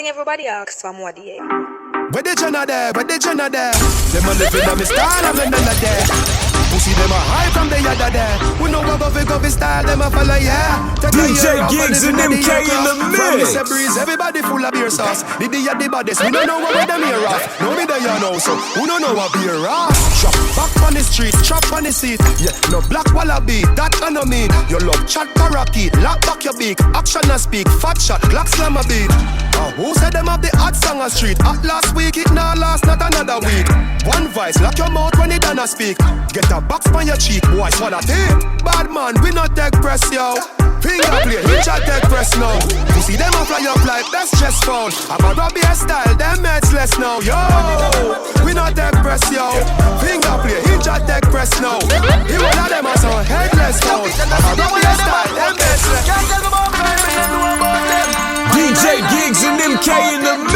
Everybody asks for more day. Where the Jenna there? Where the Jenna there? Them a living on me style and me none of there. Pussy them a high from the yada there. We know what go style them a follow yeah. DJ Gigs and MK in the mix. From the breeze, everybody full of beer sauce. The baddest, we don't know what them here off. No me there you know, so who don't know what beer off. Shop back on the street, chop on the seat. Yeah, no black wallaby, that I know mean. You love chat parakeet, lock back your beak. Action and speak, fat shot, clock slam a beat. Who said them have the hot song on street? At last week, it now last, not another week. One voice, lock your mouth when it done a speak. Get a box on your cheek, boy, swallow tape. Bad man, we not take press, yo. Finger play, hitch a take press now. You see them a fly up like best chest phone. I'm a Robbie style, them meds less now, yo. We not take press, yo. Finger play, hitch a take press now. He one of them a some headless phone. I'm a Robbie style, them meds less. DJ Gigs and MK in the mix.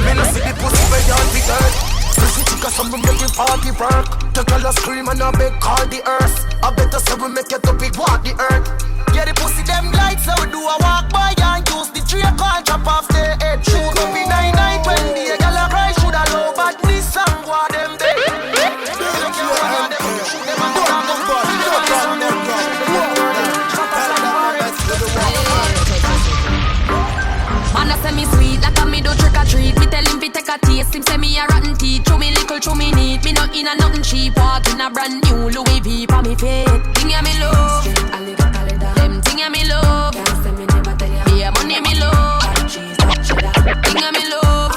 Me no see the pussy where y'all the earth. Pussy chica some we making party work. The girl a scream and a beg call the earth. I better say we make it up big walk the earth. Get the pussy them lights so we do a walk by and use the tree call chop off their head. Shoot up in 99 when the girl a cry shoulda low but this song what them dead. Man a say me sweet, like a me do trick or treat. Me tell him fi take a taste, him say me a rotten teeth. Chew me little, chew me neat. Me not in a nothing cheap. Walk in a brand new Louis V pa me feet. Thing ya me love, I live a calendar. Them thing ya me love, can't say me never tell ya. Yeah, money me love, thing ya me love.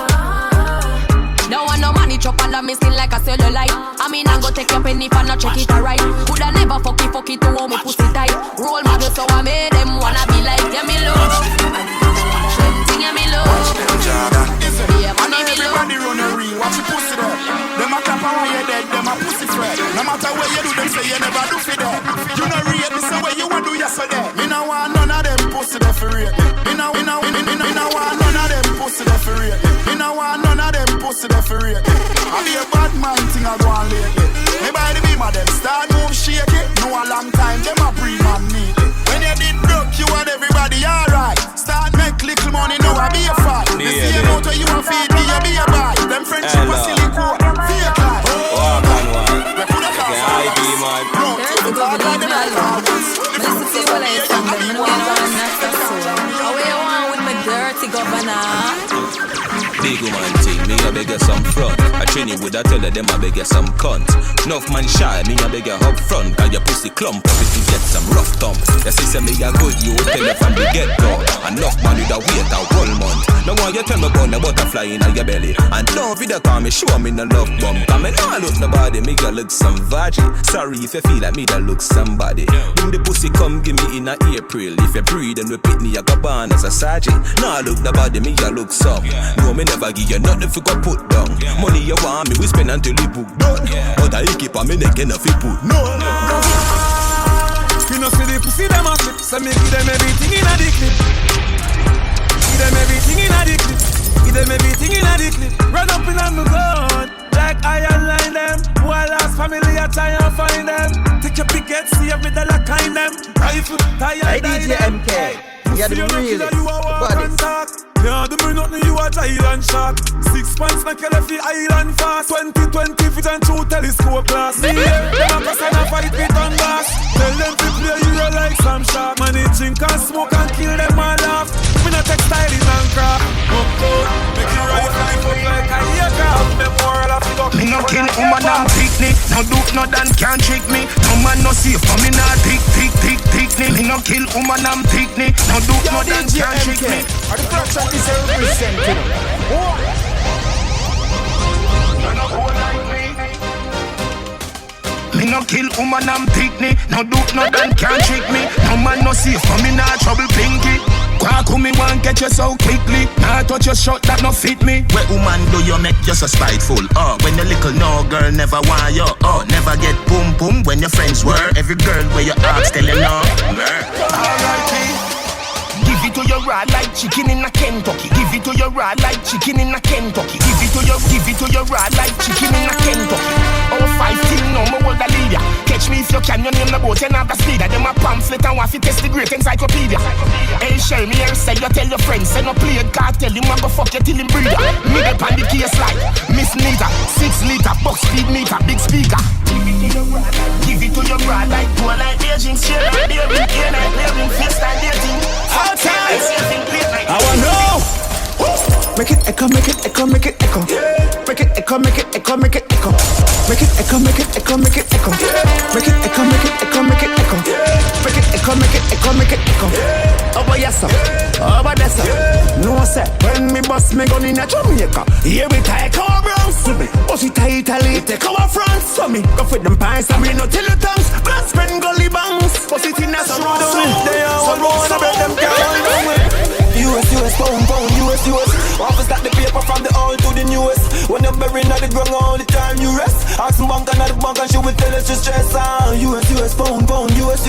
Don't want no money chop under me skin like a cellulite. I mean I go take your penny for not check it alright. Coulda never fuck it to hold me pussy tight. Role model so I made them wanna be like yeah me love. Everybody run a real, watch your pussy there. Them a clap when you're dead, them a pussy threat. No matter what you do, them say you never do for that. You no rate me, so what you want do yesterday. Me no want none of them pussy there for rate. Me no want none of them pussy there for rate. Me no want none of them pussy there for rate. I be a bad man thing I go on lately. Me by the beam of them start move shake it. No a long time, them a pre-man need it. When you did broke, you and everybody alright. Start make little money, now I be a fight. The same out where you a feed me, you be a buy. Them friendship a silly quote, fake life. Walk on one. I be my bro. There's a good lead my love. Listen to what I say, them no one not so soon. How you want with my dirty governor? Big woman thing, me a beg you some front. I train you with a tell them I beg you some cunt. Enough man shy, me a beg you up front. Cause your pussy clump up if you get some rough thump. Your sister me a good, you tell her from the get-go. Enough man with a wait a whole month. Now why you tell me about the butterfly in your belly? And don't video call me, show me no love bump. Cause me nah look nobody, me a look some vaggie. Sorry if you feel like me that look somebody. Bring the pussy come give me in a April. If you breathe and repeat me, I go born as a sergeant. Nah look nobody, me a look some. No me never give you nothing for go put down. Money you want me, we spend until you book done. But I keep on me neck and if you put no. You know see the pussy them a flip, so me give them everything in a the clip. Give them everything in a the clip. Give them everything in a the clip. Run up in on the gun, like iron line them. While last family I try and find them. Take your picket, see every dollar kind them. Rifle, tire, hey DJ MK, you are the realest, buddy. Yeah, do me nothing, you a Thailand shark. 6 months make you left the island fast. 2020 fit and true telescope glass. See them a pass and a fight with on glass. Tell them to play you like some shark. Man, they drink and smoke and kill them all off. Me no textile and craft. Make you ride life up like a aircraft. Memorial of the me no kill woman and picnic. No do no dan can't trick me. No man no safe for me not tick. Me no kill woman and picnic. No do no dan can't trick me. Is representing. Me no kill woman and picnic. No do no dan can't trick me. No man no safe for me not trouble pinky. Quack me one get you so quickly. Nah touch your shot that no fit me. Where woman do you make you so spiteful? Oh, when you little no girl never want you. Oh, never get boom boom when your friends were. Every girl where you ask tell you no. Alright, give it to your right. raw like chicken in a Kentucky. Give it to your raw like chicken in a Kentucky. Give it to your raw like chicken in a Kentucky. Oh, 5 till no more hold a leader. Catch me if you can, you name the boat and have the speeder. Them a pamphlet and want to test the great encyclopedia. Hey, share me here, say you tell your friends. Say no play it, cartel, him a go fuck you till him breather. Middle pan the case like Miss Nita, 6 liter, box speed meter, big speaker. Give it to your raw like poor like Beijing. Share like Beijing, air like Beijing, FaceTime dating. Hot time, I wanna know. Make it echo, make it echo, make it echo. Make it echo, make it echo, make it echo. Make it echo, make it echo, make it echo. Make it echo, make it echo, make it echo. Make it echo, make it echo, make it echo. Oh boy, yes sir, oh boy, yes sir. No sir, when me bust me gun in a Jamaica, here we take our bronze to me. Bust it to Italy, take our France. So me go for them pints and me no tell the tongues. Grand spend gully bangs, bust it in a strong zone. They are all round, I bet them can't run away. US, pound, US. Office that the paper from the old to the newest. When you're buried at the ground all the time you rest. Ask some bank and at the bank and she will tell us to stress. US, pound, US.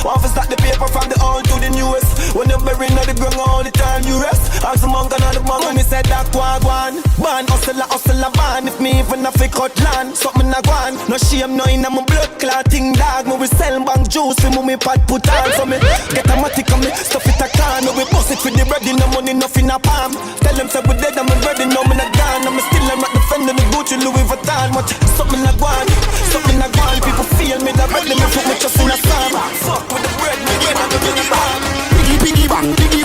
Office that the paper from the old to the newest. When you're buried at the ground all the time you rest. Ask some bank and at the bank and me said that one. Man, hustler, ban. If me even have a cut land, something I want. No shame, no in my blood clotting dog. Me we sell bank juice, we move me pot put on. So me get a matic and me stuff it a can. We bust it for the bread, no money, nothing a palm. Tell them say we dead, I'm ready, no me not gone. I'm still not defending the Gucci Louis Vuitton. But something I want. People feel me, that ready, me put me just in a slam. Fuck with the bread, me get on the biggie bang. Piggy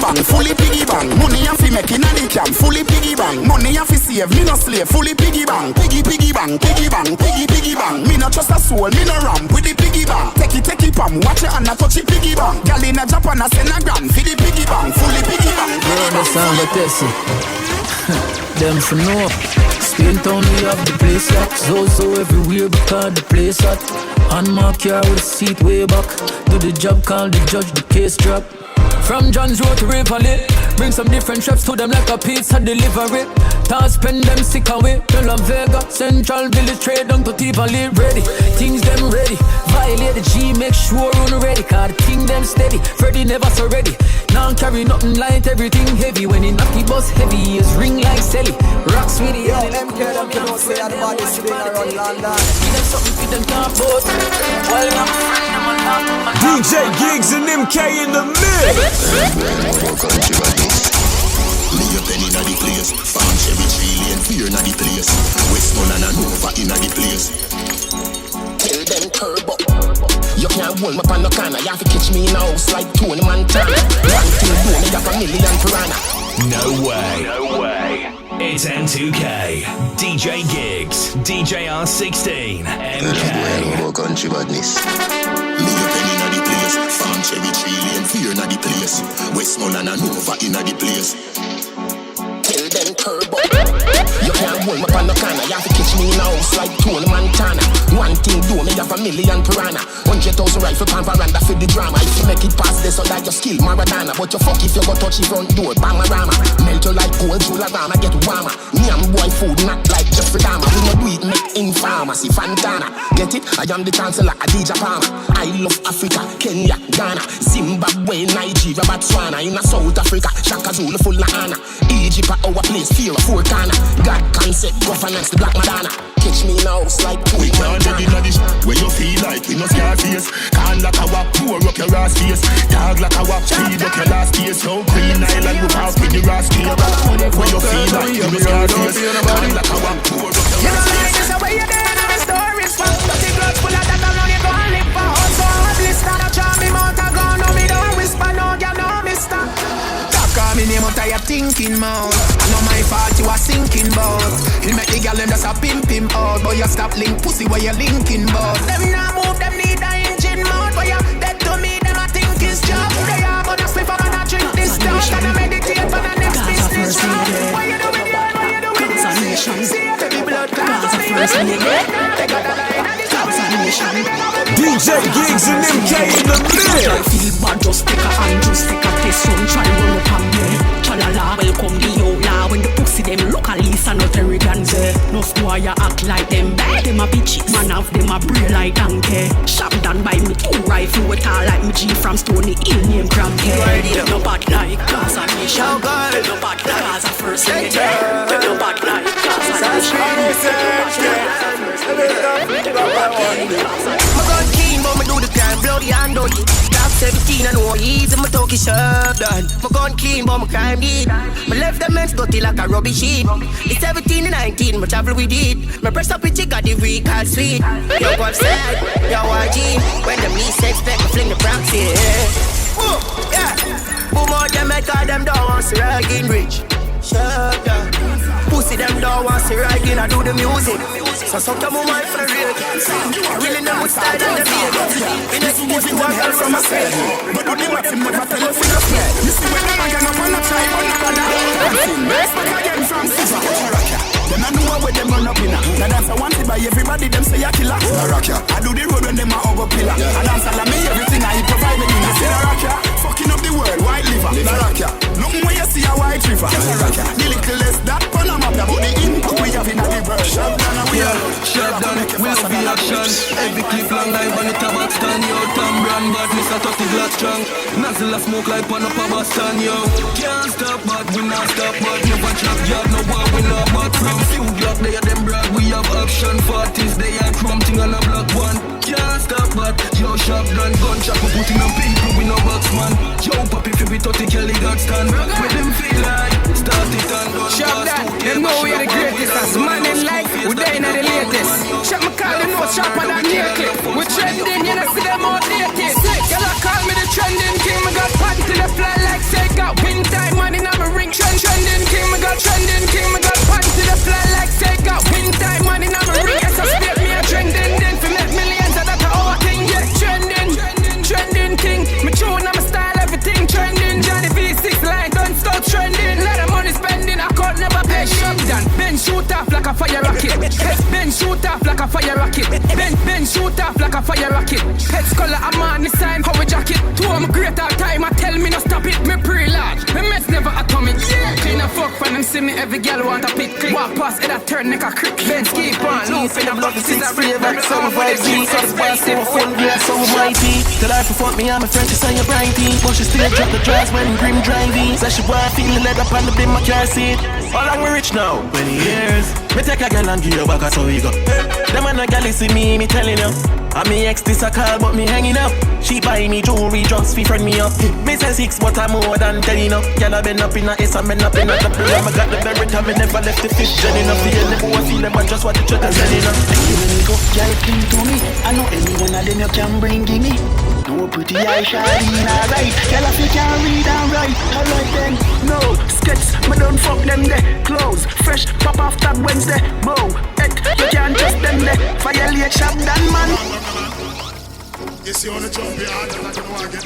bang, fully piggy bang. Money and fi make in a the camp, fully piggy bang. Money and fi save, me no slave, fully piggy bang. Piggy bang. Me no trust a soul, me no ramp with the piggy bang. Take it pam, watch it and I touch it piggy bang. Girl in a Japan, I send a gram, fi the piggy bang, fully piggy bang. Girl, the sound of Tessie. Them for no. Spain town we have the place locked. So everywhere because the place hot. Unmarked car with a seat way back. Do the job, call the judge, the case drop. From John's Road to Rivoli, bring some different chefs to them like a pizza delivery. Toss spend them sick away. Tell them Vega, Central Village, trade down to Tivoli. Ready, things them ready. Violate the G, make sure run ready. Cause the thing them steady, Freddy never so ready. Now carry nothing light, everything heavy. When he knock the bus heavy, his ring like Sally. Rocks with the yo, MK them can say that body sitting around London. Give them something for them can't both. Well, I'm friend, I'm on top. DJ Gigs and MK in the mix. Me a penny na the place, farm Chevy Tree and fear na the place. Westmoreland and Nova in the place. Tell them turbo. You can't hold me on no corner. You have to catch me in a house like Tony Montana. One thing do me have a million piranha. No way. It's N2K, DJ Gigs, DJ R16, MK. Country badness. Me a penny na the place, farm Chevy Tree and fear na the place. Westmoreland and Nova in the place. Tell them turbo. You can't hold me on no corner. You have to catch me in a house like Tony Montana. One thing do me have a million piranha. 100,000 rifle pan veranda for the drama. If you make it past this, so that you skill Maradona. But you fuck if you go touch the front door, Bamarama. Melt you like gold, Jularama, get warmer. Me and boy food, not like Jeffrey Dahmer. We no do it, make in pharmacy, Fantana. Get it? I am the chancellor, Adidja Palmer. I love Africa, Kenya, Ghana, Zimbabwe, Nigeria, Botswana. In a South Africa, Shaka Zulu full of honor. Egypt, our place, fear of four corner. God concept, governance, the Black Madonna. Catch me now, like we can't get in this where you feel like we no scar face. Can't like our pour up your ass face. Dog like our feed up your last face. So Green Island, we pass with the ass face. Where you feel like we no scar face. Can't like our pour up your ass face. You know like this way you're there and the stories full. But the gloves full of that alone you gon' live for. Also a blister, no charm me mouth a gun. No me don't whisper, no girl, no mister. Call me name out of your thinking mouth. I know my fault you are sinking bout. You make the girl them just a pimp him out. But you stop link pussy where you linking bout. Them now move, them need a engine mouth. But you dead to me, them I think it's job. They are gonna slip up and I drink this stuff. And I meditate for the next business job. What you doing, girl? What you doing? See a baby blood clot. They got a line and it's DJ Gigs and MK in the mix. I feel bad, just take a hand, just take a test. Some try run up on me. Chalala, welcome the outlaw. When the pussy them look at least and not arrogance. No squire act like them bad. Them a bitches, man of them a brain like donkey. Shot down by me 2 rifle with all like me G from Stony Hill name Crampy. No bad like class and nation. Send it there. With your bad life. My gun keen, but me do the crime, bloody and dirty. Top 17 and no easy, my talkie sharp done. My gun clean, but my crime deep. My left them men's dirty like a rubbish heap. It's 17 and 19, my travel with it. My press up with chick got the recall sweet. Yo, go upside, yo, RG. When them least expect, I fling the Bronx, yeah. Boom, yeah. Boom out them, I call them down, want to ride in rich. Shut down. Pussy them down, want to ride in, I do the music. So sometimes my wife for the real. Killing them with style and the beat. In the sports, you want girl from a set. But do the math, him never tell us in a sweat. You see when I'm again up on a try, on a corner. Let's back again from Siva. Them I know where them run up in. Now dance I want it by everybody, them say a killer. I do the road when them are over pillar. I dance all of me, everything I provide me. They say Naraka, fucking up the world, white liver. Naraka, nothing when you see a white river. The little less that Panama, but the input we have in the world. Shut down, we'll be action. Every clip long like on the tabac stand, yo. Tom brand bad, Mr. 30 glass strong. Nozzle a smoke like pan up a Boston, yo. Can't stop, but we not stop, but never drop yard, no war, we not back from. Few block, they are them brag, we have action. 40s, they are crumping on a block one. Can't stop, but yo, sharp gun, gunshot, we putting on people, we no box, man. Yo, papi, fi be 30 Kelly got stand. Where them feel like, start it and done. Sharp that, them know we are the greatest. As man in life, we day in the latest. Check my call, them know sharper than near clip. We trending, you know see them outdated. Y'all call me the trending king, me got panty to the fly like say got win time, man in my ring. Trending king, me got trending king, me got panty to the fly like say got win time, man in my ring. Yes, I spit me a trending, then fi make millions of that our thing. Yeah, trending king, me tune, I'm style, everything trending. Johnny V6 line, don't stop trending. Lot of money spending, I can't never pay. Shut down, Ben shoot off like a fire rocket. Ben shoot off like a fire rocket. Ben shoot off like a fire rocket. Heads color, I'm on the sign, how we jacket. Two of my greater time, I tell me no stop it. Me pre-large, me mess never atomic. Clean a fuck when them see me, every girl want a pick. Walk past it, I turn neck a crick. Ben keep on, loose in the blood, this is a real back. Some 5G, so the boy say my phone, yeah, so mighty. The life of fuck me, I'm a French, say you're brighty. But she still drop the drugs when grim driving. Say she want feel the leather on the bin, my car seat. How long we rich now? 20 years. Me take a girl and give her back, so we go. Them and a girl see me telling you. And me ex this a call, but me hanging up. She buy me jewelry just fi friend me up. Me say 6, but I'm more than 10 enough. Girl I been up in a S and been up in a double. I got the very time, me never left the fish jelly enough. The end never feel them, but just what the truth is selling up. You when you go, girl cling to me. I know any one of them you can bring give me. No pretty eye shining, alright. Girl if you can read and write, alright then. No skets, me don't fuck them there. Clothes, fresh, pop off that Wednesday. Bow, heck, you can't trust them there. Violate shop done man. You see on the jump here, I don't know again.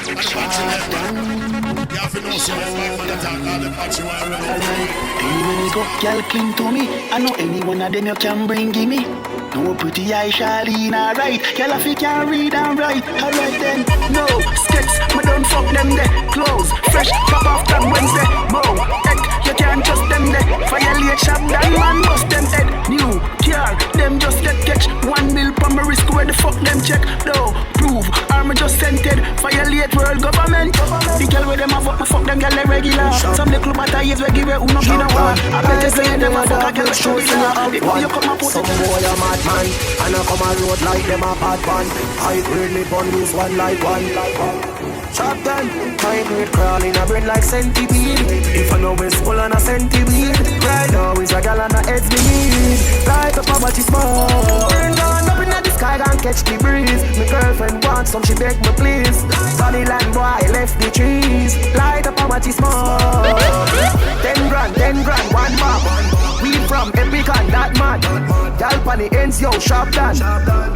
I catch you there, man. You have to know some of my attack, all the patch you are running. Anywhere you go, girl cling to me. I know any one of them you can bring give me. No pretty eye shining, alright. Girl if you can read and write, alright then. No skets, me don't fuck them there. Clothes, fresh, pop off that Wednesday. Bow, heck, you can't trust them there. Violate shop that man, bust them head. New car, them just get catch. 1 mil per my risk, where the fuck them check. No prove, army just sent it. Violate world government. The girl where them a fuck them girl they regular. Some the club at a years we give it who no give a one. I bet you say them a fuck a girl show it now. Before you come and put some boy a madman, and I come a road like them a bad man. I really bun use one like one. Shot gun, high grade crawling a brain like centipede. If I know it's full on a centipede, right now is a gal and a heads me need. Light up a body small, burn down up in the sky and catch the breeze. My girlfriend wants some, she beg me please. Sunny land boy left the trees. Light up a body small. 10 grand, 1 map. We from Epic and that man. Gal pan the ends, yo, sharp done.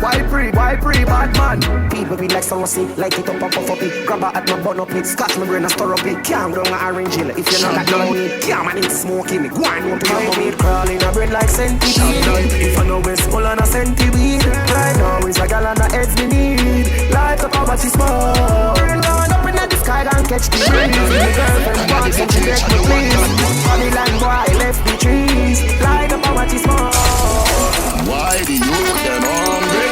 Why pre, bad man. People be like someone say, like it up and puff up it. Grab a at my bun up it, scotch my brain and stir up it. Can't go down a orange hill. If you're not that no need, can't man it's smoking me. Go on, won't be your mate crawling a bread like centipede. If I know it's full on a centipede, right now is a gal and a heads me need. Light up a body small. Burn down up in the sky and catch the breeze. The girlfriend wants some, she beg me please. Funny land boy left the trees. Light up a body small. Why the youth them hungry?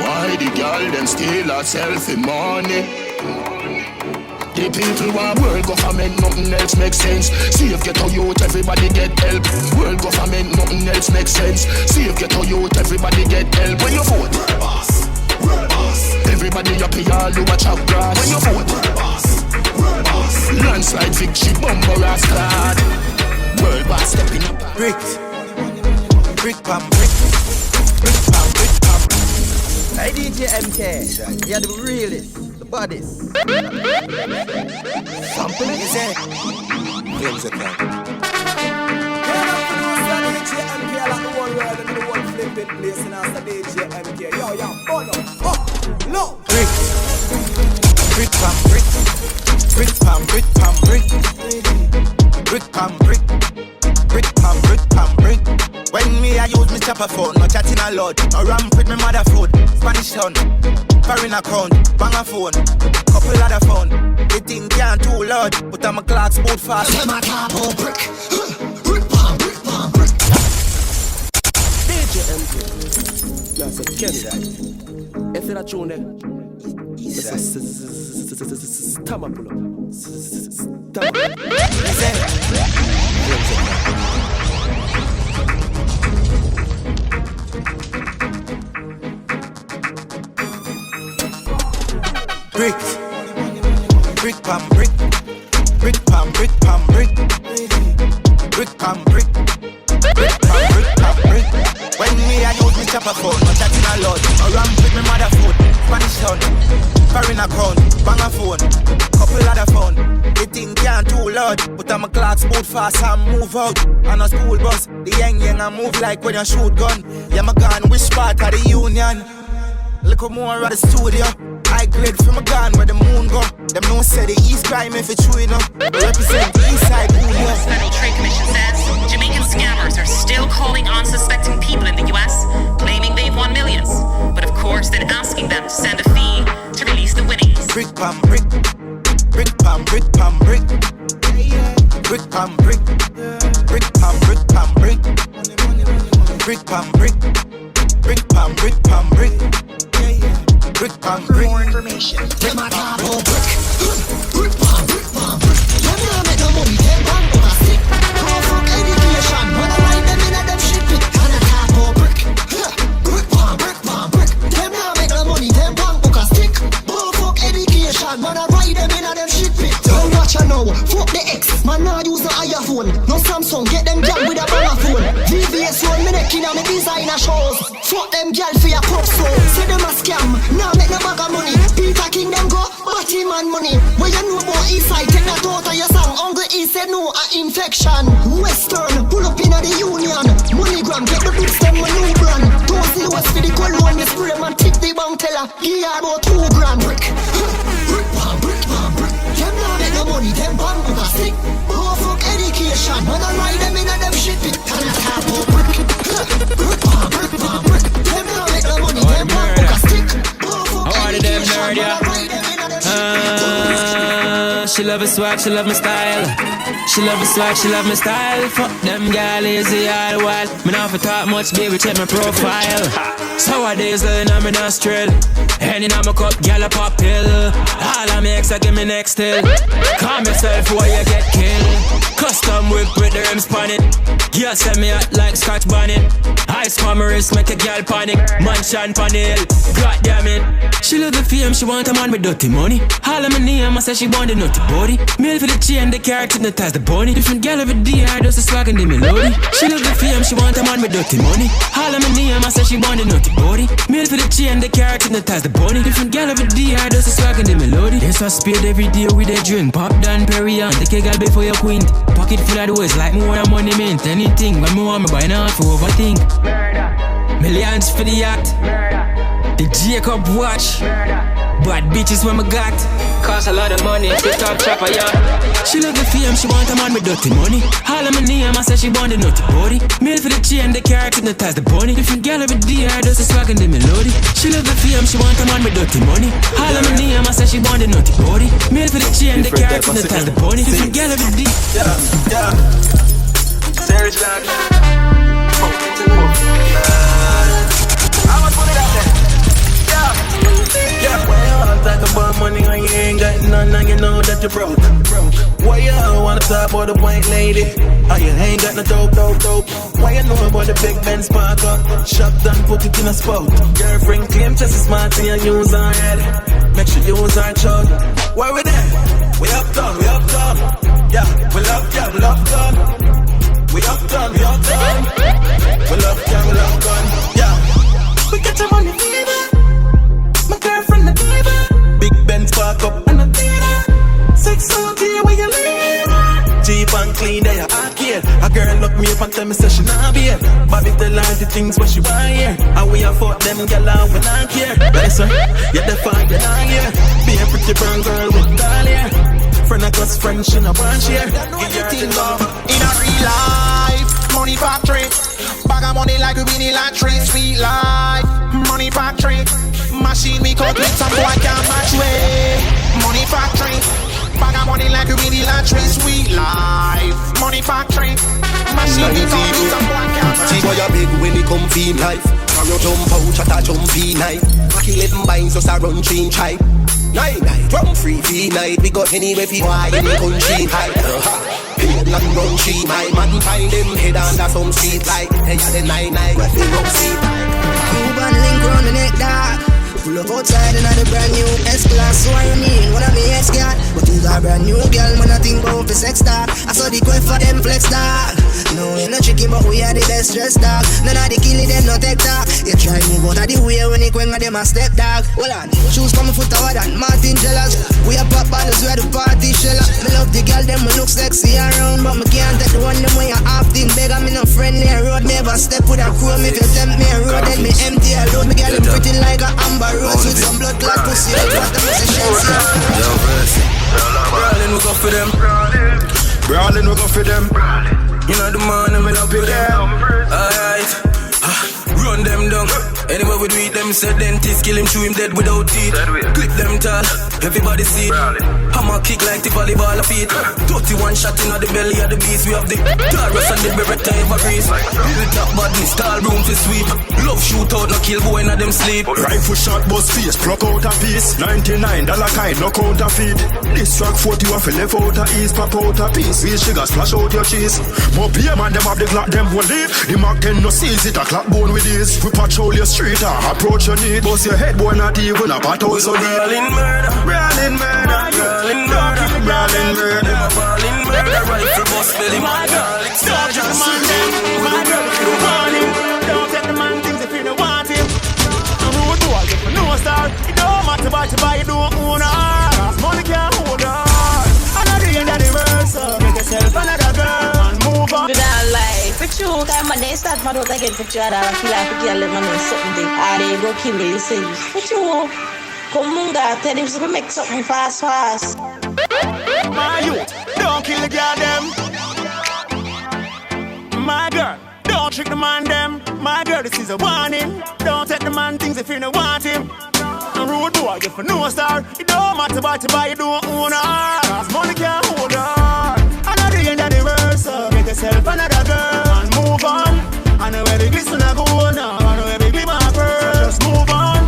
Why the girl them steal herself in money? the people want world government, nothing else makes sense. Save ghetto youth, everybody get help. World government, nothing else makes sense. Save ghetto youth, everybody get help. When you vote, world boss, world boss. Everybody up here, all you watch out grass. When you vote, world boss, world boss. Landslide victory, bumper ass clad. World boss stepping up. Brick, brick pam, brick, brick pam, brick pam. Hey DJ MK, you're the realest, the baddest. Sample it, is it? Games account. DJ MK, I like the one world and the one flipping place and that's the DJ MK. Yo, oh no, no. Brick, brick pam, brick, brick pam, brick pam, brick, brick pam, brick, brick pam, brick pam, brick. When me I use me chopper phone, no chatting a lot. No ramp with me mother food, Spanish town, foreign account, bang a phone, couple other phone. The thing can't too loud, but I'm a clock boot fast. I'm a top on brick, brick pam, brick pam, brick. DJ MK, yeah, say Kenny that. If you're tune there, Tama pull up. Brick, brick pam, brick, brick pam, brick pam, brick, brick pam, brick, brick pam, brick pam, brick. When me I use me chopper phone, no chatting a lot. No ramp with me mother food, Spanish town, foreign account, bang a phone, couple other phone. The thing can't too loud, but I'm a clock boot fast and move out. On a school bus, the young I move like when you shoot gun. Yeah, my gun, which part of the union? Look more at the studio. I grade from a gun where the moon go. Them no say the East crime if it's true enough. Represent the East side. U.S. Federal Trade Commission says Jamaican scammers are still calling unsuspecting people in the U.S., claiming they've won millions. But of course, then asking them to send a fee to release the winnings. Brick pam brick, brick pam brick pam brick, brick pam brick, brick pam brick pam brick, brick pam brick, brick pam brick pam brick. Brick pam brick. More information. Them a top on brick. Brick pam, brick pam, brick. Them a make no money. Them bang on a stick. Go for education. When I ride them in a them shit pit. And a top on brick. Brick pam, brick pam, brick. Them a make no money. Them bang on a stick. Go for education. When I ride them in a them shit pit. Don't watch her now. Fuck the X. Man now use no iPhone. No Samsung. Get them gal with a banger phone. VVS one minute in a me designer shows. Fuck them gal for your pop so. Say them a scam. Now make no bag of money. Peter King them go, Batty man money. Where you know about East side, take that out of your song. Uncle East said no, a infection. Western, pull up in the Union. MoneyGram, get the boots them a new brand. Those the West for the cologne, the spray man, tip the bank teller. Give her about $2,000. Brick, brick pam, brick pam, brick. Them now make no money, them bang with a stick. Go fuck education, when I ride them in a them shit pit. And a top of brick, brick pam, brick pam, brick. Them now make no money, them bang with a stick. How are them nerd, yeah? She love her swag, she love my style. She love my swag, she love my style. Fuck them gal lazy all the while. Me not for talk much, baby, check my profile. Sourdays learn I'm in Australia. Any in my cup, gal a pop pill. All I make, I give me next till. Calm yourself before you get killed. Custom whip with the rims on it. Girl send me out like Scotch bonnet. Ice on my wrist, make a gal panic. Mansion panel, god damn it. She love the fame, she want a man with dirty money. All of my name, I say she want the nutty body. Mail for the chain, the carrot, and the ties, the bunny. Different gal every day, I does the swag and the melody. She love the fame, she want a man with dirty money. All of my name, I say she want the nutty body. Mail for the chain, the carrot, and the ties, the bunny. Different gal every day, I does the swag and the melody. Yes, I speed every day with a drink. Pop down Perrier, take a gal before you quint. Pocket full of the ways like more than money mint. Anything when me want me buy now for overthink. Millions for the yacht. The Jacob watch. Bad bitches when me got. Cost a lot of money, sit top chopper, yeah. She love the fame, she want a man with dirty money. All of my name, I say she want the nutty body. Mail for the chain, the carrot, and the ties, the bunny. Different gal every day, I does the swag and the melody. She love the fame, she want a man with dirty money. All of my name, I say she want the nutty body. Mail for the chain, the carrot, and the ties, the bunny. Different gal every day. Yeah. Serious man. How much money that there? Yeah. Well, I'm talking about want money and you ain't got none, and you know that you're broke. Why you wanna talk about the white lady? Oh, you ain't got no dope. Why you know about the big Benz park up? Shop done, put it in a spot. Girlfriend claim just as smart and you use her head. Make sure you use her chug. Why we there? We uptown. Yeah, we love gun. We uptown. We love gun. Yeah, we get your money, fever. My girlfriend, the diva. Big Benz park up and a theater. 6:30 where you live. Cheap and clean, they are arcade. A girl look me up and tell me say she not be here. Bobby tell her the things what she want here. And we afford them girl out when I care. Listen, yeah, the fine, you're not here. Be a pretty brown girl with doll hair. Friend of close friend, she no want share. Give your thing love. In a real life, money factory. Bag of money like we win the lottery. Sweet life, money factory. Machine we cut with some boy can't match way. Money factory. Bag of money like we win the lottery. Sweet life, money factory. Machine we cut with some boy can't match way. See boy a big when it come feel life. From your jump out, chat a jumpy night. Back 11 binds just a run train tribe. Night, drum free fee night. We got anywhere fi why in the country high. Paid like run tree. My man find them head under some street light. They are the 9-9 where they run seat. Cuban link round the neck dark. Pull up outside and the brand new S-Class. So I mean, what I mean S-Class. But you got a brand new girl, man, I think about the sex talk. I saw the quest for them flex talk. No, you're not tricky, but we are the best dressed dog. None of the killing them, no take talk. You try move out of the way when you quang at them a step dog. Hold on, shoes from my foot hard and Martin jealous. We are pop bottles where the party sheller. Me love the girl, them look sexy around. But me can't take the one them way you half thing beg. I'm in a friendly road, never step with a chrome. If you tempt me a road, then me empty a load. Me girl, them pretty like a amber rose with some blood clot pussy. That's what the musicians say. Yo, Versi. Brawling, we go for them. Brawling, we go for them. You know the morning when I pick them. Alright, run them down. Anyway we do it, them said dentist kill him, chew him dead without teeth. Clip them tall, everybody see it. Hammer kick like the volleyball of feet. 31 shot in the belly of the beast. We have the Taurus and the Beretta ever grease. The top badness, tall room to sweep. Love shootout, no kill boy, not them sleep. Rifle shot, bust face, pluck out a piece. $99 kind, no counterfeit. This track 40 off, left out a east, pop out a piece. Real sugar, splash out your cheese. More beer man, them have the Glock, them will leave. The Mark 10 no seals, it a clap bone with this. We patrol your street, approach your need. Bust your head, boy, not even a battle so deep. Brawling murder, brawling murder, brawling murder, brawling murder, brawling murder. Rifle bust belly, my girl, it's not just man. My girl, if you want him, don't take the man things if you don't want him. I'm rude to all, if you know a star. It don't matter what you buy, you don't own her. Cause money can't hold her. Another end of the world, so get yourself another girl and move on. You don't like, picture who can man, they start my daughter again, picture that I feel like you can't live on something. Ah, they go kill me, you say, picture who? Come on, God, tell him to make something fast. My youth, don't kill the girl them. My girl, don't trick the man them. My girl, this is a warning. Don't take the man things if you don't want him. And rude boy, if you know a star, it don't matter what you buy, you don't own her. Cause money can't hold her. Another end of the world, so get yourself another girl and move on. I know where the glisten I go now. I know where the glimmer pearl. So just move on.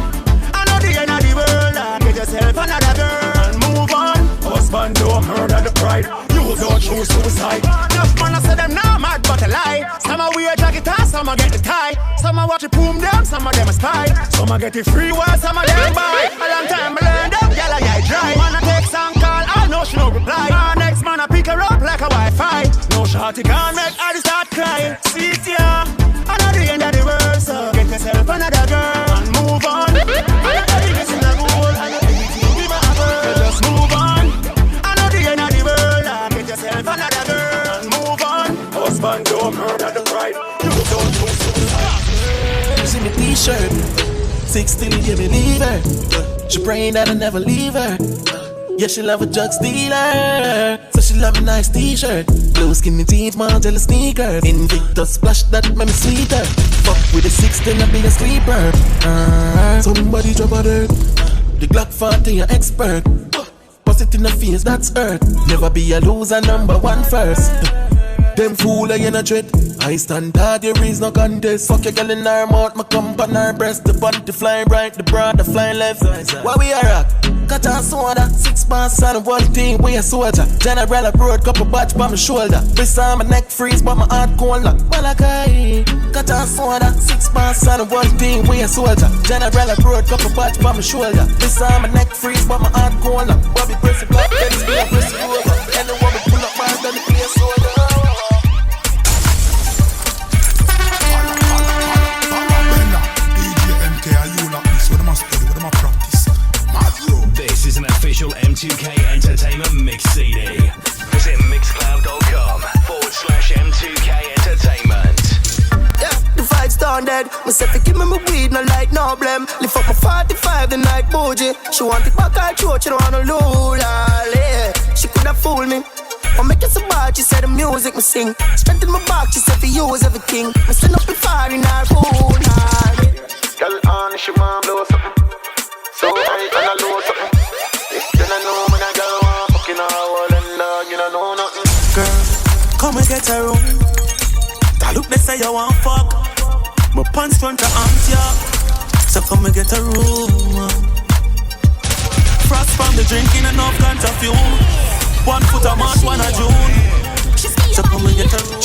Another end of the world, get yourself another girl and move on. Husband don't murder the pride. You don't choose suicide. Enough man I say them now mad but a lie. Some a wear jacket and some a get the tie. Some a watch it boom them, some of them a spy. Some a get it free while some of them buy. A long time I learned them, gyal a eye dry. Man a text and call, I know she no reply. Next man a pick her up like a Wi-Fi. No shorty can't make her start crying. See it yeah, another end of the world, so get yourself another girl and move on. Another biggest in the goal, and everything we might have heard. So just move on. Another end of the world, get yourself another girl and move on. Husband don't murder the bride. You don't choose suicide. You see me t-shirt, 16 you believe her. She praying that I never leave her. Yeah, she love a drug dealer, so she love a nice t-shirt. Blue skinny jeans, Margiela sneakers. Invictus splash that make me sweeter. Fuck with the 16, I be a sleeper. Somebody drop a dirt. The Glock 40, an expert. Bust it in the face, that's earth. Never be a loser, number one first. Them fool I in a dread. I stand hard, there is no contest. Fuck your girl in her mouth, my cum on her breast. The bunty flying right, the broad, the flying left. Why we are at? Cut on soda, 6 months on the wall thing, we a soldier. General abroad, couple batch by my shoulder. This on my neck freeze, but my heart cold like Malachi. Cut on soda, 6 months on the wall thing, we a soldier. General abroad, couple batch by my shoulder. This on my neck freeze, but my heart cold like Bobby press the block, then it's me a press the over. And the woman pull up my then the place soda. This is an official M2K Entertainment Mix CD. Visit mixcloud.com/M2K Entertainment. Yeah, the vibes down dead. Myself, give me my weed, no light, no blame. Lift up my 45 the night bougie. She want it back her throat, she don't want no lula. She coulda fooled me. I make it so bad, she said the music me sing. Strength in my back, she said for you is everything. Me send up the fire in her phone. Girl on, she want blow something. So high and I low something. Then I know when I go on fucking all and you don't know nothing. Girl, come and get a room. I look, they say you want fuck. My pants front to arms, yeah. So come and get a room. Frost from the drinking enough can't fume. 1 foot a March, 1 a June. So come and get a room.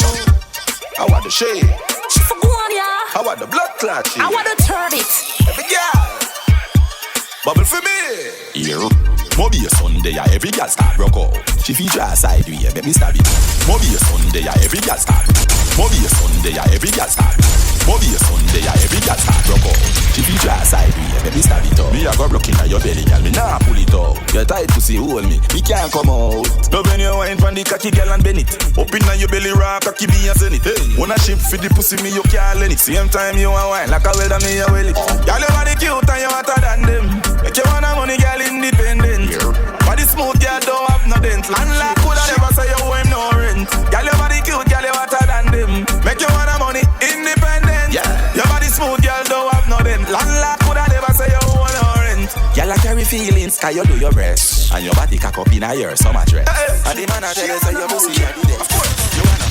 I want the shade. She for go on, yeah. I want the blood clot shade. I want to turn it. Every girl. Bubble for me. Here, Moby Sunday, every girl start rock out. She feature a side way, let me stab it. Moby Sunday, every girl start. Moby Sunday, every girl start. Moby Sunday, every girl start rock out. She feature a side way, let me stab it up. Me a go broke inna your belly, girl, me nah pull it out. Your tight pussy hold me can't come out. Love when you wine from the cocky girl and bend it. Up inna your belly, rock cocky me and send it. Hey, wanna ship for the pussy, me you can't let it. Same time you a wine like a welder, me a well it. Girl, you body cute and you hotter than them. Make you wanna money, girl, independent. Body smooth, girl, don't have no dent. Landlord coulda never say you owe him no rent. Girl, your body cute, girl, you hotter than them. Make you wanna money, independent. Your body smooth, girl, don't have no dent. Landlord coulda never say you owe no rent. Girl, I carry feelings, cause you do your best. And your body cock up in a year, so much rest. And the man I tell you, say your pussy, you do this. You wanna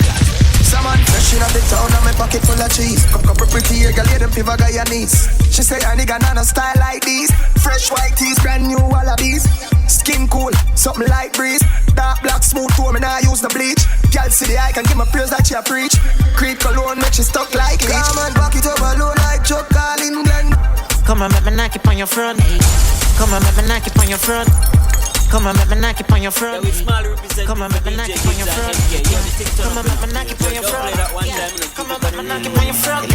Someone fresh in the town and my pocket full of cheese. Come pretty here, girl, hear them fever guy your knees. She say a nigga not no style like these. Fresh white tees, brand new wallabies. Skin cool, something light breeze. Dark black smooth tone, me nah use the bleach. Girl see the eye can give my praise that she a preach. Creed cologne make she stuck like leech. Come and back it up alone like Chuck Carlin Glenn. Come on, make me knock it on your front. Come on, make me knock it on your front. Come on, make me knock it on your front. Come on, make me knock it on your front. Come on, make me knock it on your front. Come on, make me knock it on your front.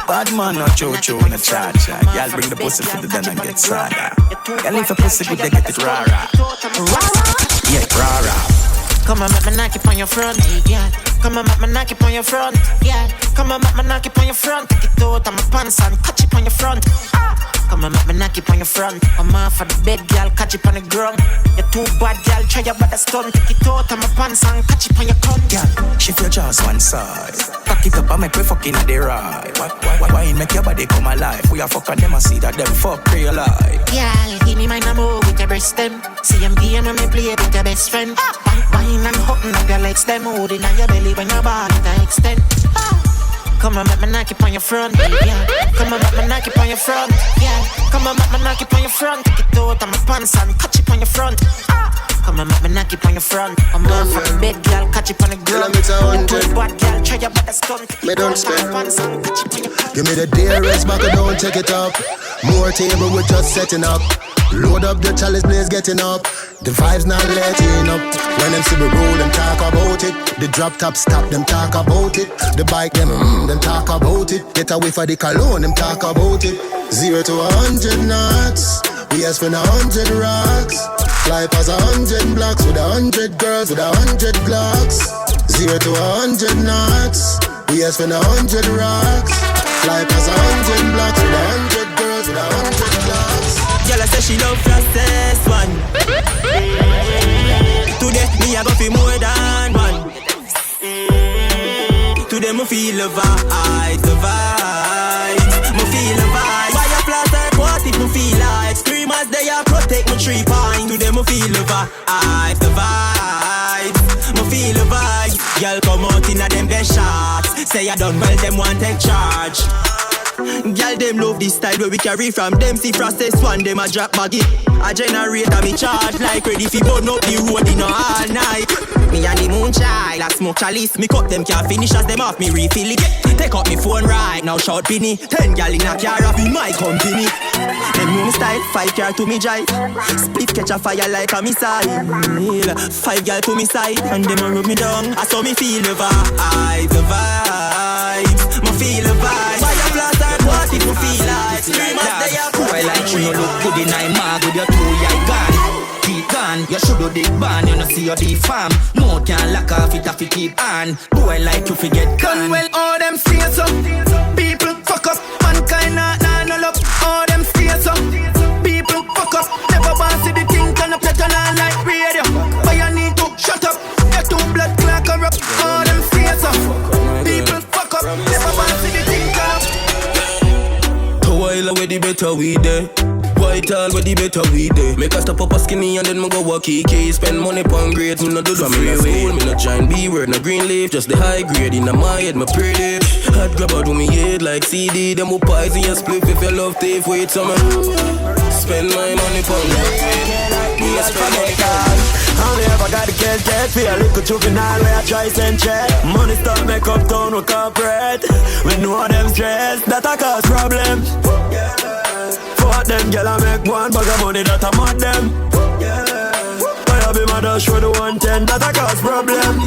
Bad man no cho-cho in a cha-cha. Y'all bring the pussy to the den and get sada. Y'all if a pussy good, they get it rara. Yeah, rara. Come on, make me knock it on your front. Yeah. Come on, make me knock it on your front. Yeah. Come on, make me knock it on your front. Take it out of my pants and catch it on your front. Come on, make me knock it on your front. I'm off of the bed, girl, catch it on the ground. You're too bad, girl, try your bad stunt. Take it out of my pants and catch it on your cunt. Girl, shift your jaws one side. Pack it up and make me fucking at the ride. Why make your body come alive? We are fucking them and see that them fuck real life. Girl, give me my number with your breast them. CMP and me play with your best friend. Wine and hooking up your legs, them holding on your belly when your body to extend. Come on, make me knock it on your front, yeah. Come on, make me knock it on your front, yeah. Come on, make me knock it on your front. Take it out of my pants and catch it on your front. Come on, make me knock it on your front. I'm off from the bed, girl, catch it on the ground. You too bad, girl, try your bad stunt. Take it out of my pants and catch it on your front. Give me the DRS back and don't check it up. More table, we're just setting up. Load up the chalice, blaze getting up. The vibes not letting up. When them see me roll, them talk about it. The drop top stop, them talk about it. The bike, them talk about it. Get away for the cologne, them talk about it. 0 to 100 knots. We ask for 100 rocks. Fly past 100 blocks with 100 girls with 100 Glocks. 0 to 100 knots. We ask for 100 rocks. Fly past 100 blocks with 100 girls with 100 Glocks. Girl, I say she love fastest one. Today, me I go feel more than one. Today, me feel the vibe, the vibe. Me feel the vibe. Why you flatter? What if me feel like screamers? They are protect my 3 points. Today, me feel the vibe, the vibe. Me feel the vibe. Girl, come out in a them best shots. Say I done well, them want take charge. Girl, them love this style where we carry from them. See process one, them a drop baggy. A generator me charge like ready fi burn up the road in all night. Me and the moonshine, like smoke chalice. Me cut them can't finish as them off me refill it. Take up me phone right now, shout Pinny. 10 gal in a car be my company. Them know me style, 5 car to me drive. Split catch a fire like a missile. 5 gal to me side, and them a rub me down. I saw me feel the vibes, me feel the vibes. Fire blast and what if you feel like scream as they are cool. Well, like you no look good in a mag with your 2-eye gun. Keep gun, you should do dig ban. You no see your the farm. No can lock off it if you keep on. Boy like you forget gun. Well, all them say so. People fuck up. Mankind nah no love. All them say so. People fuck up. Never want see the thing turn up that on like radio. But you need to shut up. You're too blood clot corrupt. All them say so. People fuck up. Never want see the thing turn up. A while away the better we there. White all where the better we there. Make a stop up a skinny and then me go walk key. Spend money on grades, me no do the free school. Me no join B-word, no green leaf. Just the high grade in my head, my pretty. Hot grab out with me head like CD. Them who poison your split if you love thief. Wait some spend my money on grade. Me a spend money on only ever got the get for a little juvenile where I try send check. Money start make up town with corporate. We know them stress, that a cause problem. Fuck them, girl, I make one bag of money that I mad them. I be mad dash for the 110, that a cause problem.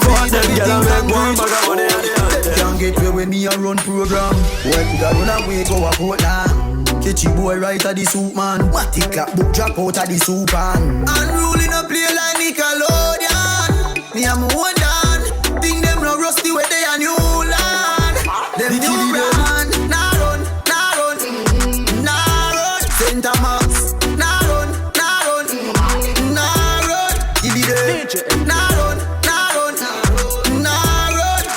Fuck them, girl, I make one bag of money that I can't get away with me a run program. When we got run away, go a Portland. Catch you boy right at the soup man. What the clap book drop out of the soup man. Unruling a play like Nickelodeon. Me am one down. Think them no rusty where they a new land. Them new brand. Nah run, nah run. Center Max. Nah run. Give me the nah run.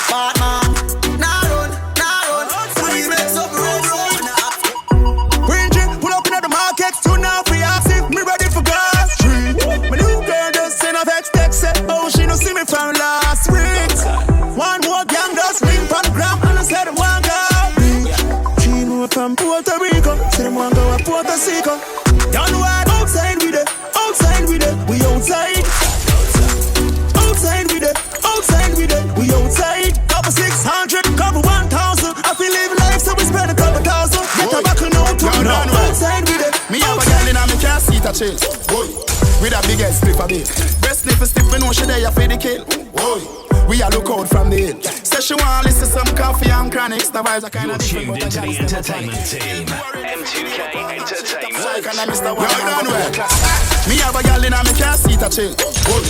Batman. Nah run. Please make some road. Pull up in the market, tune out for ask if me ready for God's street. My new girl just send a vex text, say, oh, she no see me from last week. One more gang does ring from the gram, and I said, one girl beach. She know from Puerto Rico, say them one go to Puerto Rico. Done what? Outside with it, we outside. Outside with it, we outside. Couple 600, couple 1,000. I feel live life, so we spend a couple thousand. Get a back and out to outside with it. Me have a girl in a me car seat a chase. Boy, with a big head strip a bit. Breast nipple stiff, me know she there for the kill. Boy, we a look out from the hill. Say she want listen some coffee and chronics. The vibes are kind of different. Tuned into the entertainment team. M2K Entertainment. Me have a girl in a me car seat a chill. Boy,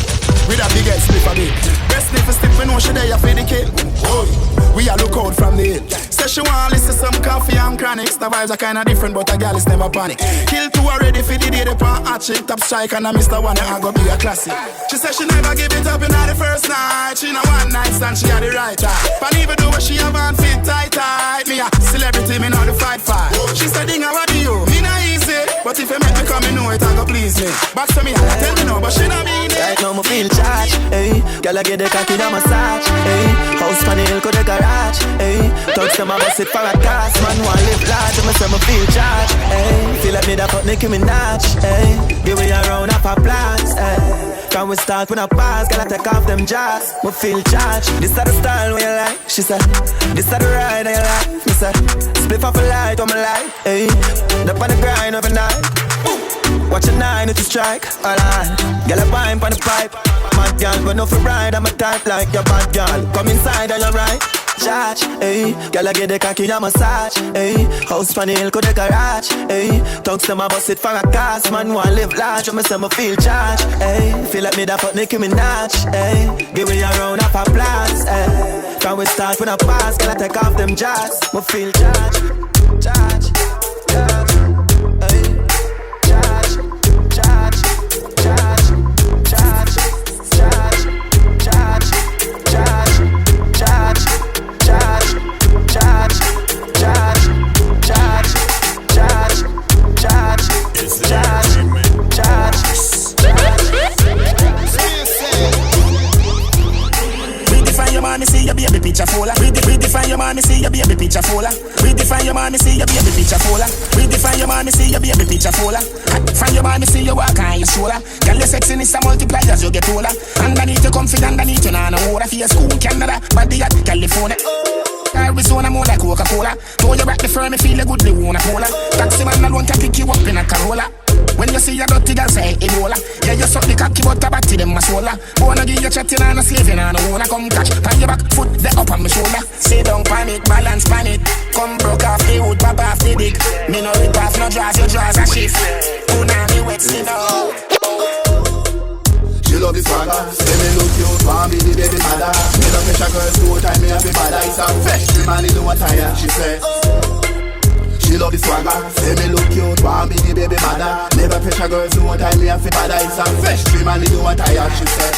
with a big head strip a bit. Breast nipple stiff, me know she there for the kill. Boy, we a look out from the hill. Say she want listen some coffee and chronics. The vibes are kind of different, but a girl is never panic. Kill two already for the day they pan hot chick. Top strike and I Mr. One I go be a classic. She said she never give it up in the first night. She no one night stand, she had the right time. But even though she have on fit tight. Me a celebrity, me know the fight. She said, Ding, what do you? Me not easy, but if you make me come, you know it, I go please me. Back to me, I tell me no, but she not mean it. Right now, me feel charged, ayy. Girl, I get the cocky down massage, ayy. House on the hill, go the garage, ayy. Touch them, I bust it for a gas. Man, want live large, and me say me feel charged, ayy. Feel like me that fuck Nicki Minaj, ayy. Give me a round of applause, ayy. Can we start with a pass? Girl, I take off them jars. We feel charged. This is the style when you like. She said, this is the ride that you like. Me said, split off a light on my light. Ayy, up on the grind overnight. Watch a 9 to strike. All on, girl, a pine on the pipe. Mad girl, but no for ride. I'm a type like your bad girl. Come inside and you're right. Charge, ayy. Girl, I get the cocky and massage, ayy. House on the hill, go the garage, ayy. Talks them, I bust it for a cast. Man, want live large, and me say me feel charged, ayy. Feel like me that fuck Nicki Minaj, ayy. Give me a round of applause, ayy. Can we start with a pass? Girl, I take off them jars. Me feel charged, ayy. Me see your baby picture full of. Redefine your man, me see your baby picture picture fuller. Redefine your man, me see your baby picture fuller. Redefine your man, me see your baby picture fuller. From your man, me see you walk on your shoulder. Girl, your sexiness a multiply as you get older. Underneath you comfy, underneath you nah no water. For your school, Canada, body at California. Arizona more like Coca-Cola. Throw you back the firm, me feel a good they wanna cola. Taxi man alone can pick you up in a Corolla. When you see your dirty girl say Ebola. Yeah, you suck the cocky but a batty them a sola. Wanna give you chatting and a slaving and a wanna come catch. Pan your back foot, the up on my shoulder. Sit down, panic, balance, panic. Come broke off the wood, pop off the dick. Me no rip off, no draws, your draws a shift. Punani wet, sit down. She love the swagger, say me look cute, want be the baby mother. Me love pressure girls, no time me have a bad. It's a fresh, me man in no attire, she say. She love the swagger, say me look cute, want be the baby mother. Never pressure girls, no time me have a bad. It's a fresh, me man in no attire, she say.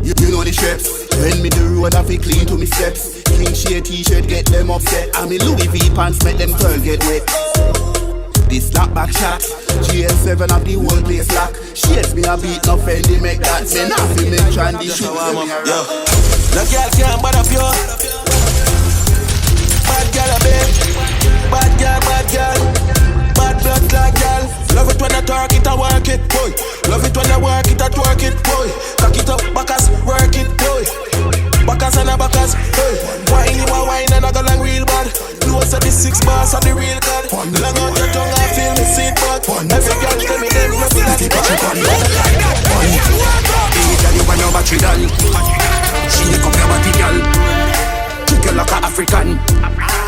You know the shapes, when me the road I feel clean to me steps. King shade t-shirt get them upset, and me Louis V pants make them girl get wet. This snapback shot, GL7 of the whole place lock. Shades me a beat, no Fendi make that. Me not fi make trendy shoes. Yo, no girl can't bad up you. Bad girl a bit. Bad girl. Bad blood like girl. Love it when I talk it, I work it, boy. Love it when I work it, I twerk it, boy. Cock it up, backers, work it, boy. Backers and a backers, hey. Wine you a wine and I go long real bad. Close at the 6 bars of the real god. Long out your tongue I feel me seat back. Every girl tell me them nothing like it. Baby girl you want your battery doll. She lick up your body girl. Kick you like a African.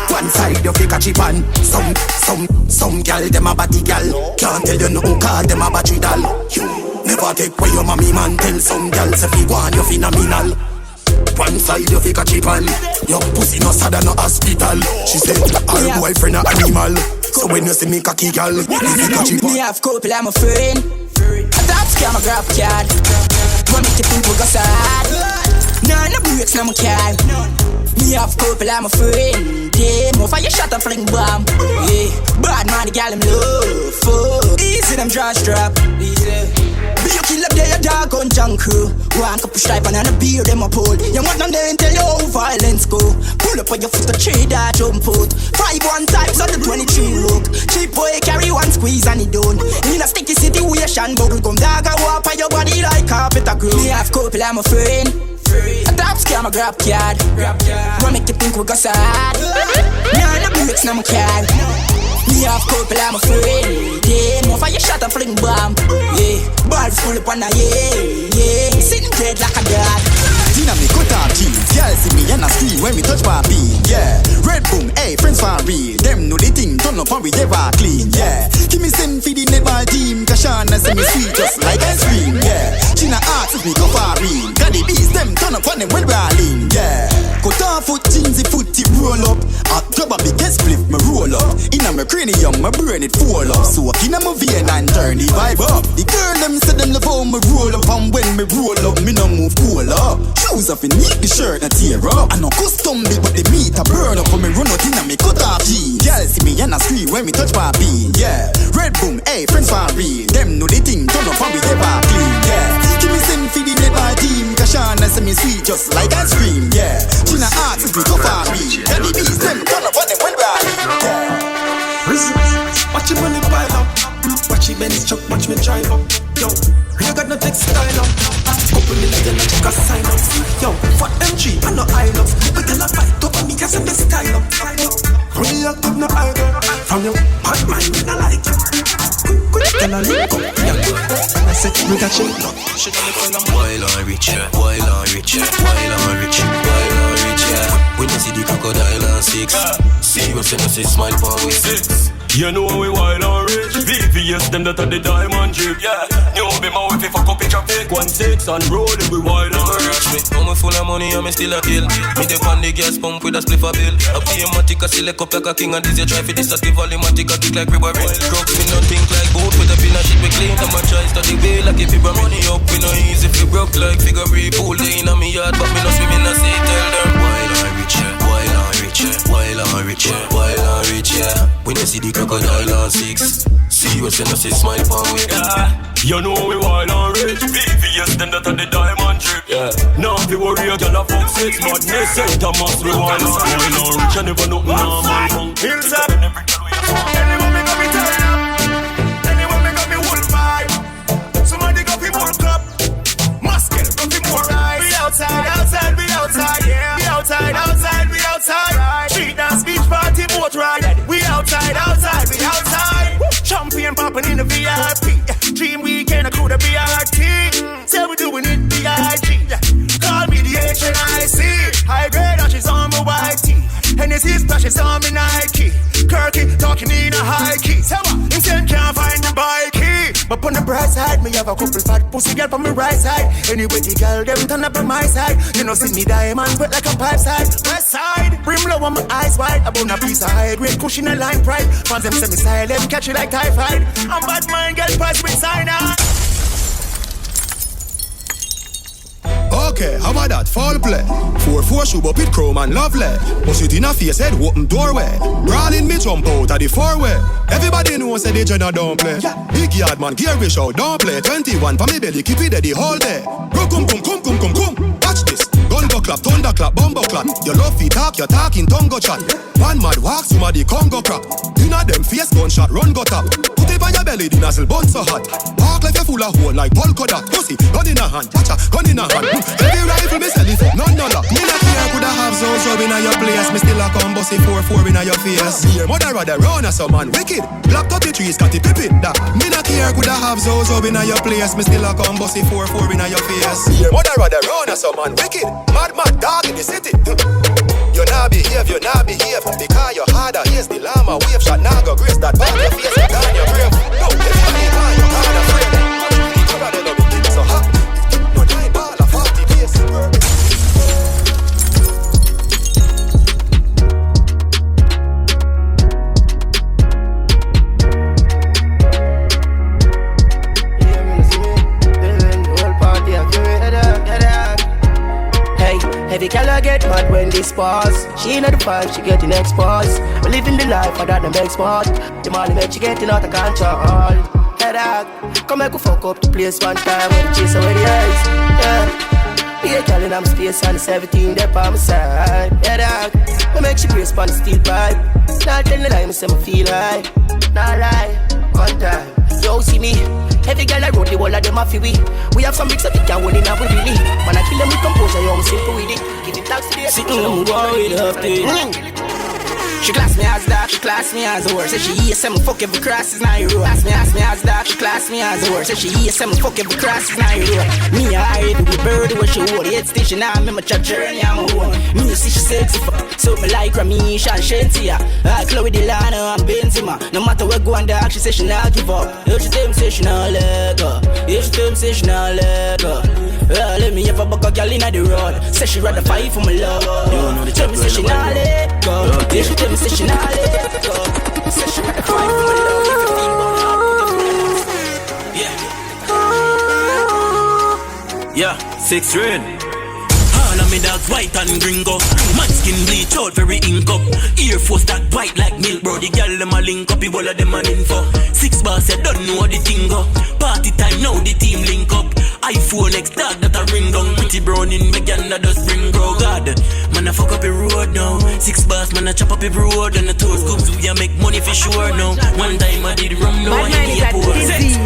One side you fake a chip on. Some girl them a body girl. Can't tell you nothing cause them a battery doll. You never take away your mommy man. Tell some girls if you want you phenomenal. One side you fake a chip on. Your pussy no sad and no hospital. She said her boyfriend a animal. So when you see me cocky girl, you fake a chip on. Me have couple I'm a friend. A top scam a grab card. Want me to think we go sad. No breaks no my car. Me have couple I'm a friend. Yeah, more for your shot and fling bomb. Yeah, bad man the gal him love. Fuck, easy them draw strap. Easy. Be you kill up there, your dog on junk crew. One cup of stripe and a beer, them a pull. You want them there and tell you how violence go. Pull up on your foot, a tree that jump out. 5 times on the 23 look. Cheap boy carry one squeeze and he don't. In a sticky situation, bubble gum dog a walk on your body like carpet a groove. Me have couple, I'm a friend. A top scam a grab card. Wanna make you think we go sad. No breaks, no my car. Me have couple, I'm a friend. Yeah, more for your shot and fling bomb. Yeah, balls full up on a yeah. Sitting dead like a dog. Dina me cut off jeans. Girl see me and a scream when we touch papi. Yeah, red boom, hey, friends for real. Them know the thing, turn up and we ever clean. Yeah, give me send for the netball team. Kashana say me sweet just like ice cream. Yeah, China asks if me go far in. Got the bees, them turn up on them when we are lean. Yeah, cut off foot jeans, the foot it roll up. Hot club a biggest split, me roll up. Inna me cranium, my brain it fall up. So inna my vein and turn the vibe up. The girl them say them love how me roll up. And when me roll up, me no move cool up. Shoes off and neat the shirt and tear up. I no custom big but the meat a burn up. When me run out inna me cut off jeans. Girl see me and a scream when me touch papi. Yeah, red boom, hey, friends for real. Them know the thing, turn up and we ever clean. Yeah, give me send for the netball team. Kashana say me sweet just like ice cream. Yeah, China asks if me go far real. Got the bees, them turn up on them when we are lean. Watch your money pile up. Watch your Benz truck, watch me drive up. Yo, you got no textile up. Couple million I check a sign up. Yo, for M3, I know I love. But tell a fight up and me can send the style up. When you act up, no I go. From your bad mind, me not like you. Tell a link up, yeah. I said you got shit up. Wild and rich, wild and rich, wild and rich, wild and rich, yeah. When you see the crocodile and 6, see you say no say smile for we 6. You know we wild and rich. VVS them that are the diamond drip, yeah. You be my wife if I fuck picture fake 1-6 and rolling we wild and rich. Now me full of money and me still a kill. Me take on the gas pump with a spliff a bill. I pay a matic a select up like a king and this you try for this a give all the matic a kick like ribber ring. Drugs me not think like boat with a pin and shit we clean. I'm a try study way like if you bring money up we no easy if you broke like figure pool day in a me yard but me no swim in a sea. Tell them wild and rich, wild and rich, wild and rich, wild and rich, yeah. When you see the crocodile on 6, see you say no say smile for we. Yeah, you know we wild and rich. VVS them that are the diamond trip. Yeah, now the warrior girl a fuck six, but they say Thomas we want to spoil. No rich and never nothing normal. Hills up. Anyone make me turn up. Anyone make me wolf vibe. Somebody got me more club. Muscle got me more ride. We outside, outside, we outside. Yeah, we outside, outside, we outside. Street dance, beach party, boat ride. We outside, outside, we outside. Champagne popping in the VIP. Dream weekend, I could have BRT. Say we doing it B.I.G. Call me the HNIC. High grade ashes on my white tee. Hennessy splashes on me Nike. Kirky talking in a high key. Say what? Instant can't find the bike key. But on the bright side, me have a couple fat pussy girl on my right side. Anyway, the girl them turn up on my side. You know see me diamond wet like a pipe side. West side, brim low on my eyes wide. About a piece of high grade cushion and line pride. Fans them say me silent, catch you like typhoid. I'm bad mind, get price with sign out. Okay, how about that? Fall play. 4-4 shoe up with chrome and lovely. Push it in a face head, open doorway. Brawling me jump out of the four-way. Everybody knows that they just don't play. Big yard man, gear wish out, don't play. 21 for me belly, keep it there the whole day. Bro, come. Watch this. Gun go clap, thunder clap, bumbo clap. Your love feet talk, you're talking tongue go chat. One mad walk, somebody Congo crap. You know them face gunshot, run go tap. Put it by your belly, the nozzle bun so hot. Walk like a full of hole like polka dot. Pussy, gun in a hand, watcha, gun in a hand. Every rifle me sell it for none dollar. Me not care coulda have so in a your place. Me still a come bossy 4-4 in a your face. Your mother rather run as some man wicked. Black 33 Scotty Pippin. That me not care coulda have so in a your place. Me still a come bossy 4-4 in a your face. Your mother rather run as some man wicked. Mad dog in the city. You not behave. Because you're harder. Here's the llama wave shot. Now go grace that back your face. You down your grave. No, if you ain't on your hard afraid. You rather love it so hot. No time ball a 40 pace. Heavy girl get mad when this pause. She in the five, she getting exposed. We living the life of that the big sport. The money make she getting out of control. Head out, come make we fuck up the place one time when the chase away the eyes. Yeah, be a girl in I'm space and the 17 there by my side. Head out, we make she brace on the steel pipe. Not tell the lie, me say me feel high. Not lie, one time. Yo, see me. Every girl I wrote the whole of them a fi we. We have some bricks that we can hold in a body. Man I kill them with composure, yo, I'm simple with it. Give it thanks to the sitting worried of it. She class me as dark, she class me as a word. Say she hear some fuck every cross is not hero. Ask me as dark, she class me as a word. Say she hear some fuck every cross is not hero. Me I do the bird where she hold. Head station now, me my journey I'm a one. Me see she sexy fuck, so me like Ramisha and Shentia. I Chloe Delano and Benzema. No matter where go on dark, she say she not give up. If she tell me say she not let go. If she tell me say she not let go. Let me have a buck a girl inna the road. Say she rather fight for my love. Tell me say she not let go. If she tell me say she not let go. Say she rather fight for my love. If you feel Yeah. Yeah, 6 rain. All of me dogs white and gringo. Man skin bleach out very ink up. Air Force that white like milk, bro. The girl them a link up, all of them an info. 6 bars, you don't know the thing go. Party time now, the team link up. iPhone X dog that a ring down. Pretty brown in Megan that does bring bro. God, man a fuck up the road now. 6 bars, man a chop up the road. And the toes scoops, we a make money for sure now. One time I did rum now, I need a poor.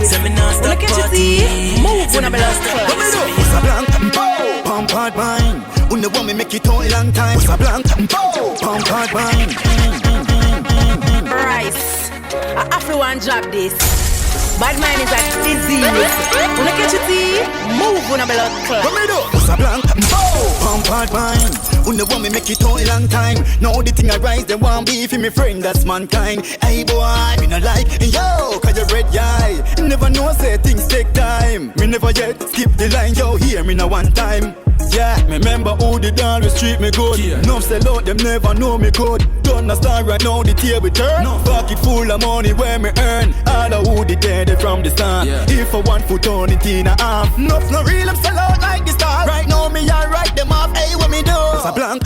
Seminar start party. Move when I'm lost. What's a blank? Pump hard mine. When the woman make it all a long time. What's a blank? Pump hard mine. Bryce, I have to one job this. Bad mind is a disease. When I catch you tea, move when I'm blood clot. What's a blank? Pump hard mine. When the woman make it all a long time. Now the thing I rise, they want beef in me friend, that's mankind. Hey boy, me not like, yo, cause you red eye. Never know say things take time. Me never yet skip the line, yo, hear me now one time. Yeah, me remember who the always treat me good. No sell out, them never know me good. Don't understand right now the table turn. Pocket full of money where me earn. All the who the dead from the start. If I want foot on it in a half. No real, I'm sell out like the star. Right now me I write them off, hey what me do? It's a blank,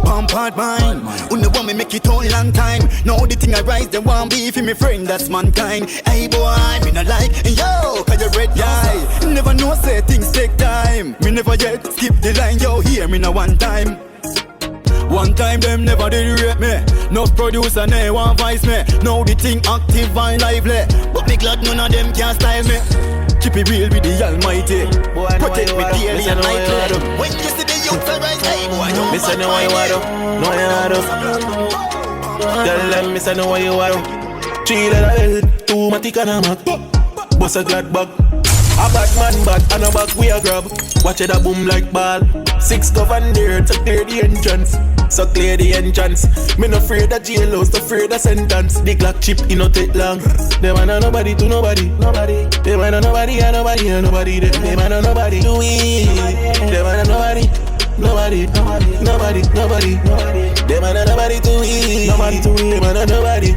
pump hard mine. When the woman make it all long time. Now the thing I rise, they want beef in me friend, that's mankind. Hey boy, me not like, yo, cause you red guy. Never know say things take time. time. Me never yet skip the line, yo, hear me now one time. One time them never did rate me. No producer ne want vice me. Now the thing active and lively. But me glad none of them can style me. Keep it real with the almighty. Protect me daily and nightly. When you see the youth arise, hey boy, don't listen to what you want to. No you want to. Tell them me say no what you want. 3 letter L, 2 matic and a Mac. Bust a glad bag. A bad man bad and a back we a grab. Watch it a boom like ball. 6 govern there to clear the entrance. So clear the entrance. Me no afraid of jail house, no afraid of sentence. The Glock chip, it no take long. Them a nobody to nobody. Them a nobody and nobody and nobody. Them a nobody to we. Them a nobody. Nobody. Them a nobody to we. Them a nobody.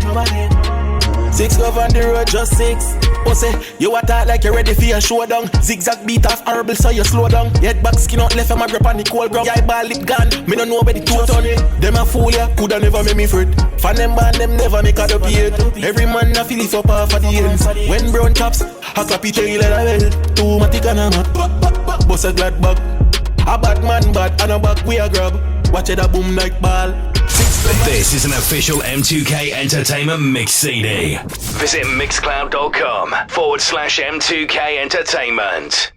6 go on the road, just 6. Oh say, you a talk like you ready for your showdown. Zigzag beat off horrible so you slow down. Head back skin out left and my grip on the cold ground. Yeah, ball it gone, me no know where the two turn it. Them a fool ya, coulda never make me fret. Fan them band, them never make a dopey it. Every man a feel it up off of the ends. When brown chops, a clappy tail and a well. 2 matic and a Mac. Bust a glad bag. A bad man bad and a back we a grab. Watch it a boom like ball. This is an official M2K Entertainment mix CD. Visit mixcloud.com/M2K Entertainment.